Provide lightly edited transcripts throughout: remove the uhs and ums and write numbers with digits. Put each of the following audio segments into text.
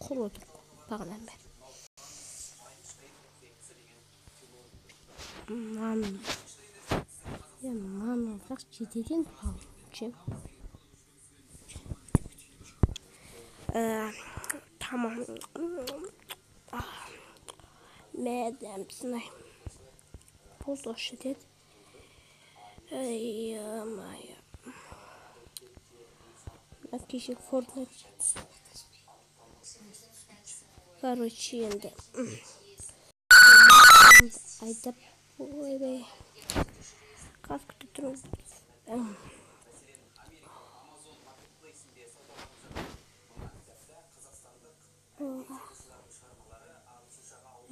құрып отыр бағанадан бері. Нан алсақ жетеден қалың. Tamam. Madem sınay. Болды ошы деді. Кешек Fortnite. Короче, енді. Айтап ойбай. Қаскүті тұрмыз.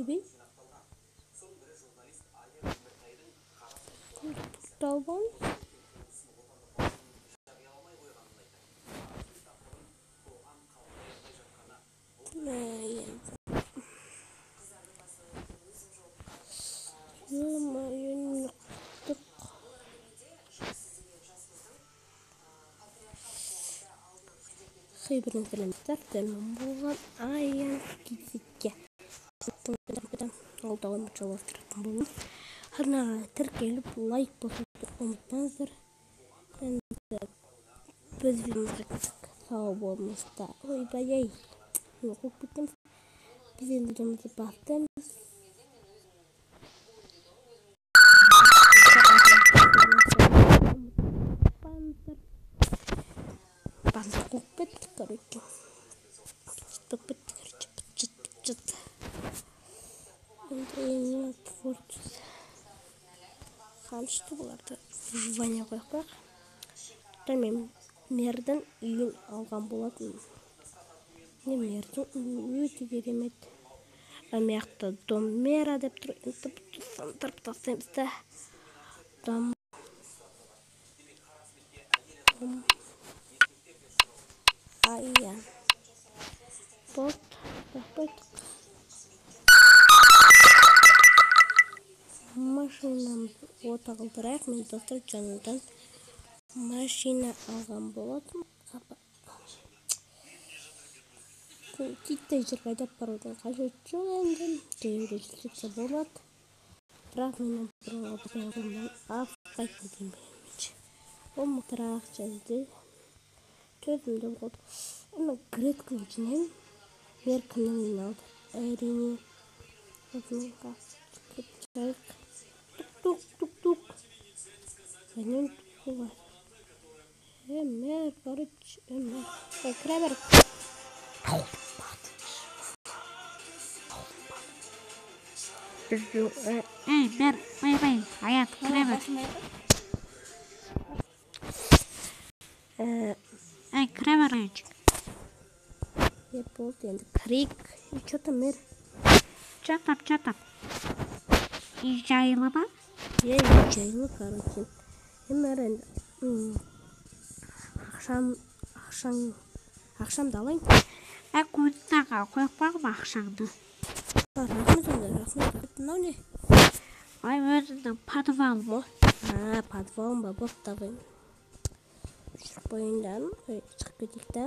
Өбей? Талбан? Кейбірін сәлемдер дәмін болған аян кезекке. Алдағы үміт жалғастыратын болын. Арнаға тіркеліп лайк басуды ұмытпаңыздар. Біз видеомызға сау болыңыздар. Ойбай-ай. Оқып кетеміз. Біз енді видеомызды бастаймыз. Бандыр қоқ бетті, короче. Енді творчество. Қаншты бұларды выживание қойқақ. Мен мердің үйін алған болатын. Мердің өте керемет. Маяқты дом мера деп тұр. Сандырып тастаймыз да. Дом. Аян. Болды. Бақпайдық. Машинамызды ота қылдырайық. Мен достар жанымдан машина алған болатын. Титтей жер қайдап барудың қажет жоқ енді. Жеуде жүрсекте болады. Бірақ менен бұрынғы бұзағымдан қайтын демеймінші. Ол мұтырақ жәлді. Төзімді болды. Оны греткін жинайым. Меркінің үйін алды. Әрине. Осының қасып жайық. Тук-тук-тук-тук. Әнен тук-тук. Мер, короче, мер. Кіре бер. Мер, ойбай, аят, кіре бер. Кіре бер, аятчик. Болды енді крик. Че там, мер? Чатап. И жайлы ба? Жайлы, короче. Мер енді. Ақшамды алайын. Көзінаға қойып бағым ақшаңды. Рахмет. Мынау не? Ай, өзіңнің подвал ба? Подвалым ба, болды табайын. Жүріп бойындан, шығып кетейікті.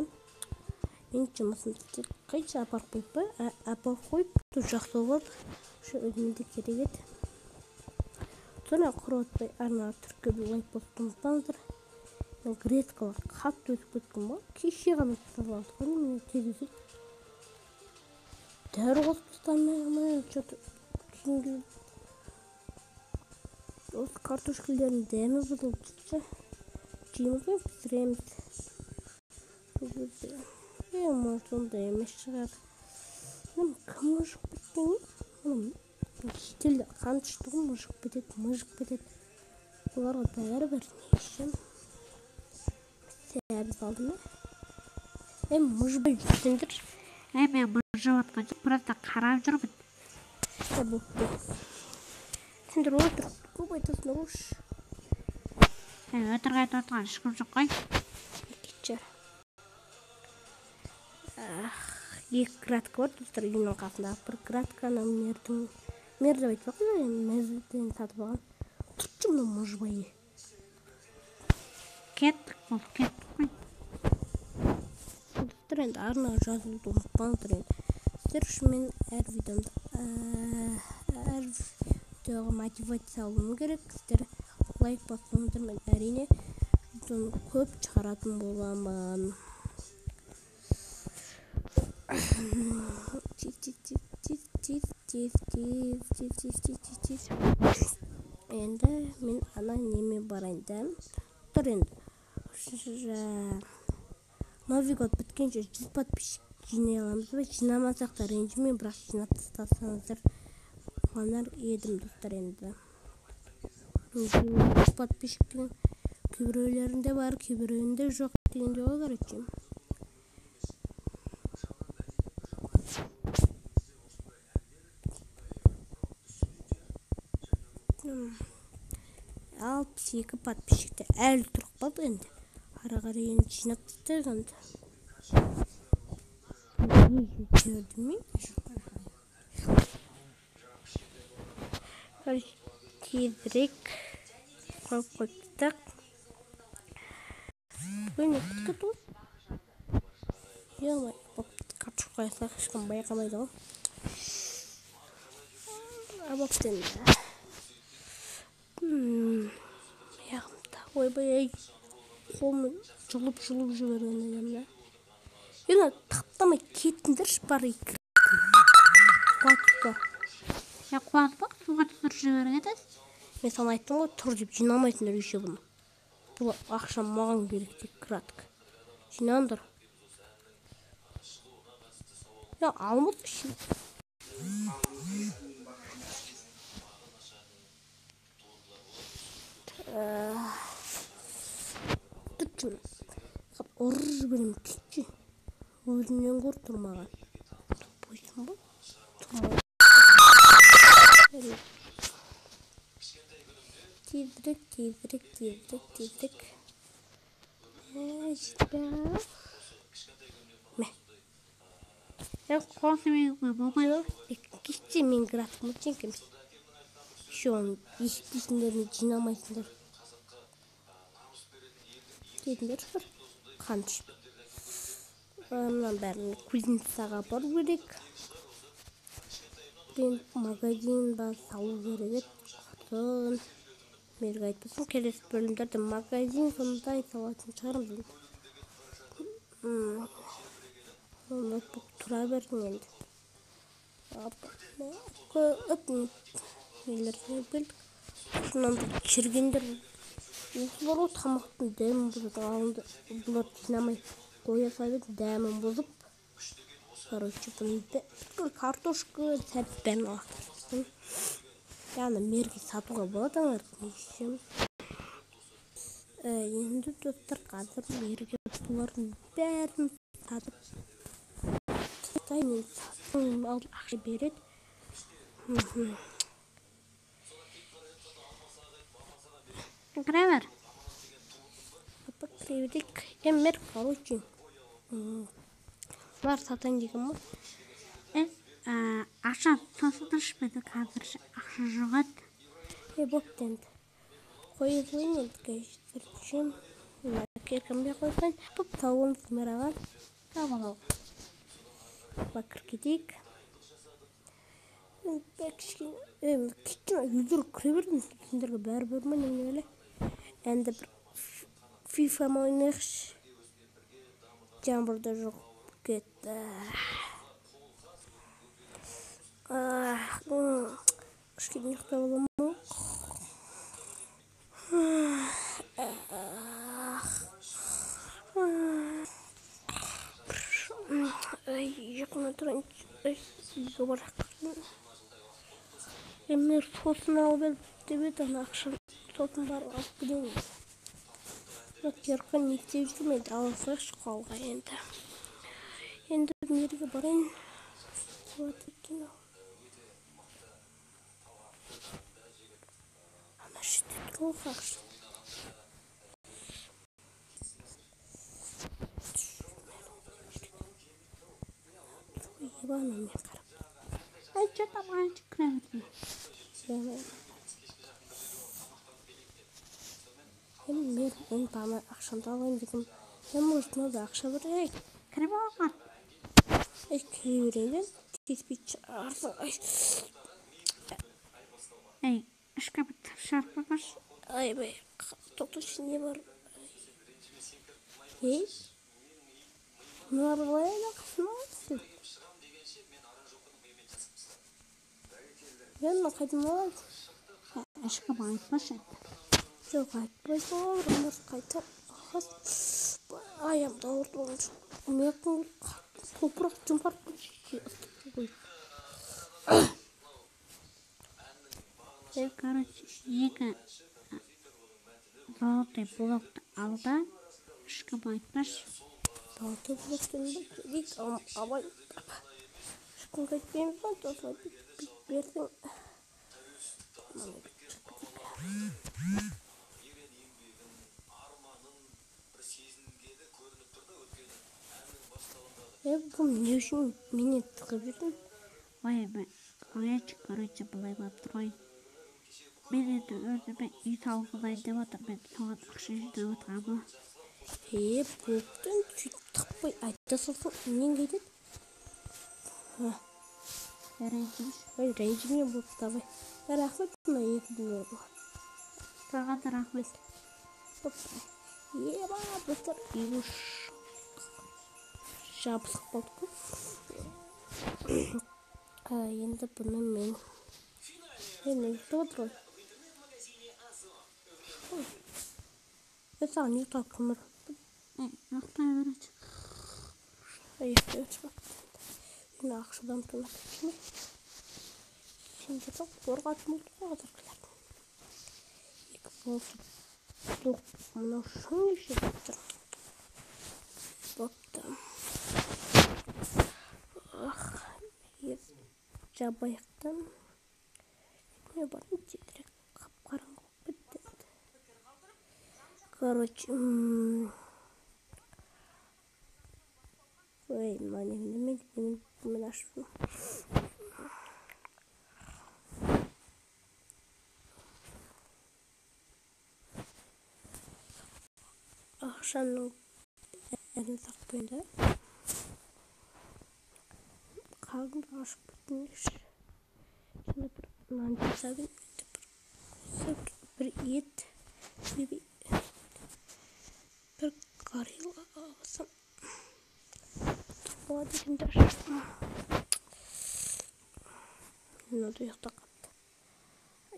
Мен жұмысымды тек қайшы апарып қойып ба? Апарып қойып, жақсы болды. Şu өзімде керек еді. Sonra құрып отпай арнаға түркелі лайк басуды ұмытпаңыздар. Греткалар қатты өтіп кеткен ба? Кеше ғана тасталады. Мені тез өтеді. Дәрі қосып тастамай, что-то түсінге. Осы картошкілердің дәмі бұзылып кетті. Жейміз бен пісіреміз. Может, онда емес шығар. Кім мұжық біткен? Шетелде қаншықтығы мұжық бітеді. Оларға бәрі-бір не ішім. Сәбіз алды ма? Мұжбай жүрсендір. Мен мұжып отқан жоқ, просто қарап жүрмін. Болды. Сендір отыр, көп айтасын ұғыш. Өтірғайт отқан ешкім жоқ қой. Кетші. Екі градка бар, достар, үйінің қасындағы бір градканы мер деп айтпақ қой, мерден сатып алған. Тұтшы мұны мұжбайы. Кеттік қой. болсаңыздар енді арнаға жазылуды ұмытпаңыздар енді. Сіздер үшін мен әр видеоға мотивация алуым керек. Сіздер лайк бассаңыздар мен әрине видеоны көп шығаратын боламын. Енді мен ана неме барайын да. Тұр енді. Новый год біткенше 100 подписчик жинай аламыз ба? Жинамасақ та ренжімеймін, бірақ жинап тастасаңыздар қуанар едім достар енді. 100 подписчик деген кейбіреулерінде бар, кейбіреуінде жоқ дегенде ғой, короче. Алпыс екі подписчикте әлі тұрып қалды енді. Ара қарай енді жинап тастайық енді. Тезірек қойып қойдық. Ойын өтіп ғой. Елмай, қапшық қойсақ ешкім байқамайды ғой. Абаптен яғымда ойбай қолымын жұлып жіберген адамда. Енді тақтамай кетіндірші бар екі. Қуантпақ суға түсіріп жіберген едіңіз. Мен саған айттым ғой, тұр деп жинамайтындар еще бұны. Бұл ақша маған керек тек кратко. Жинаңдар. Я алмыз үшін. Тұтшын. Ұрыр жіберем кетші. Өзінен көр тұрмаған. Бойсын ба? Тұрмаған. Тезірек. Жетпе. Қосы мен болмайды. Кеште мен графикім өтсенкеміз. Еще оны естейтіндеріне жинамайсыңдар. Кетіндер шығар. Қаныш. Мұнан бәрін кузницаға бару керек. Мен магазин ба салу керек. Құтын. Мерге айтпасын, келесі бөлімдерде магазин сондай салатын шығармыз. Онда тұра бердің енді. Көп нелерге бөлдік. Шынан бір кіргендер. Осылар о тамақтың дәмін бұзып алынды. Бұлар жинамай қоя салып дәмін бұзып. Короче, бұнды картошка сәппен ақтырсын. Яғни мерге сатуға болады аңғар. Енді достар қазір мерге бұлардың бәрін сатып. Мен сатың алып ақша береді. Кіремер. Кіреверек. Еммер, короче. Бар сатайын деген ма? Ақша сасытыршпеді қазір ақша жоғат. Бопты енді. Қойызын енді кәждірчен. Керкімбе қойсын. Бұп тауын сымыраған. Табалау. Бақыр кетейік. Кеттің үйдір күребердің сендерге бәрі бөрмен өлі. Әнді бір FIFA ойнайықш. Жамбырда жоқ кетті. Кішкеде ұйықта боламын. Жақына тұрайын. Үйге барақ. Емер сосын алып деп еді, ақша сосын барып алып келемін. Керқін не істеп жүрмейді, алысайықшы қолға енді. Енді мерге барайын. Ана шетте тұру қақшы. Ебана мен қарап. Айтшы кіремерді. Мен таны ақшамды алайын дегім. Мен мұсына да ақша бір кіріп алған. Кіре беріңдер, кетпей шығарсың. Ішкі бітіп шарпығыш. Бай, тоқташы, не бар? Бұлар қалай қасына аласың? Мен қайдым алады? Ішкі айтпаш еді. Жоқ, айтпайсың олар, олар қайта қас. Аямды ауырды олар. Мекін топырақ жұмпарып қой. Короче, екі золотой блокты алда. Ішкі айтпаш. Золотой блоктың керек, абай. Ешкім қайтпейміз ба, тоса бердің. Бұл не үшін мені тықып жүрдің? Қоячы, короче, бұлай болып тұрғай. Мен енді өзіме үй салғызайын деп отыр. Мен соған ақша жинап отырғанмын. Бұлттың тықпай айтта салсың, нен кетеді? Ренжіме болып табай. Рахмет, мұна $2 бұл. Саған да рахмет. Бұлттар үйіш жабысық болды көп. Енді бұны мен ұйықтап отырғай. Саған ұйықтап көмір. Ұйықтай береді. Ұйықтай өтіп бақты. Мен ақшадан тонап өтшіме. Сен жетіп қорғатым ұлды қоғадырғылар. Екі болсы блок мұнау шың еше баптыр. Бапты. Жабайықтан не барын тезірек қап-қараңғы бітті. Короче, мен ашпын. Ақшаның әлі тақпайында. Қағымды ашып бүтінеш. Şimdi bir sabit bir et bir karıyla alsam bu adımda ne oldu yakta kattı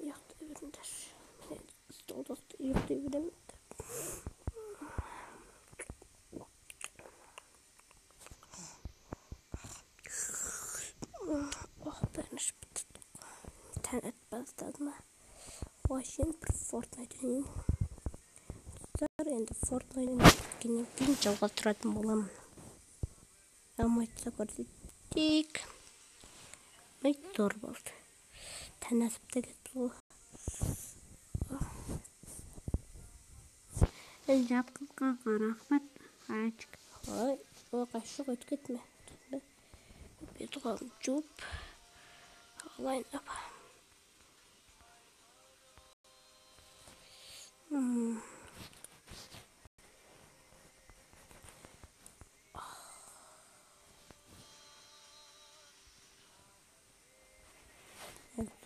yakta öbüründer stolda yakta öbüründer ben iş bitirdim internet bazılarına Washington bir Fortnite oynayayım. Endi Fortnite'ın etkinliğini жалғастыратын боламын. Амайтса көрсетейік. Зор болды. Тән асып та кетті ғой. Жапқызғанға рахмет. Айчик. Қайшық өтіп кетме. Бетіғам жуып. Алайындап.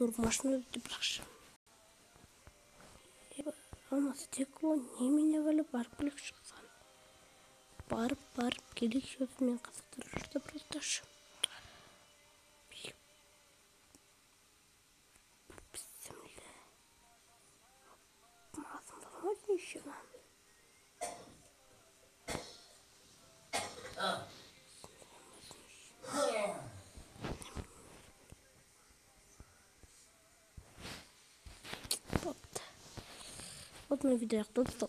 Dur машина өтіп жақшы. Ана стекло немене бөлі барып келек шықсан. Барып келек шөзі мен қызықтырып жүрді просто. Бісімлі. Мазым болмай неше lan. Вот мой видео, кто-то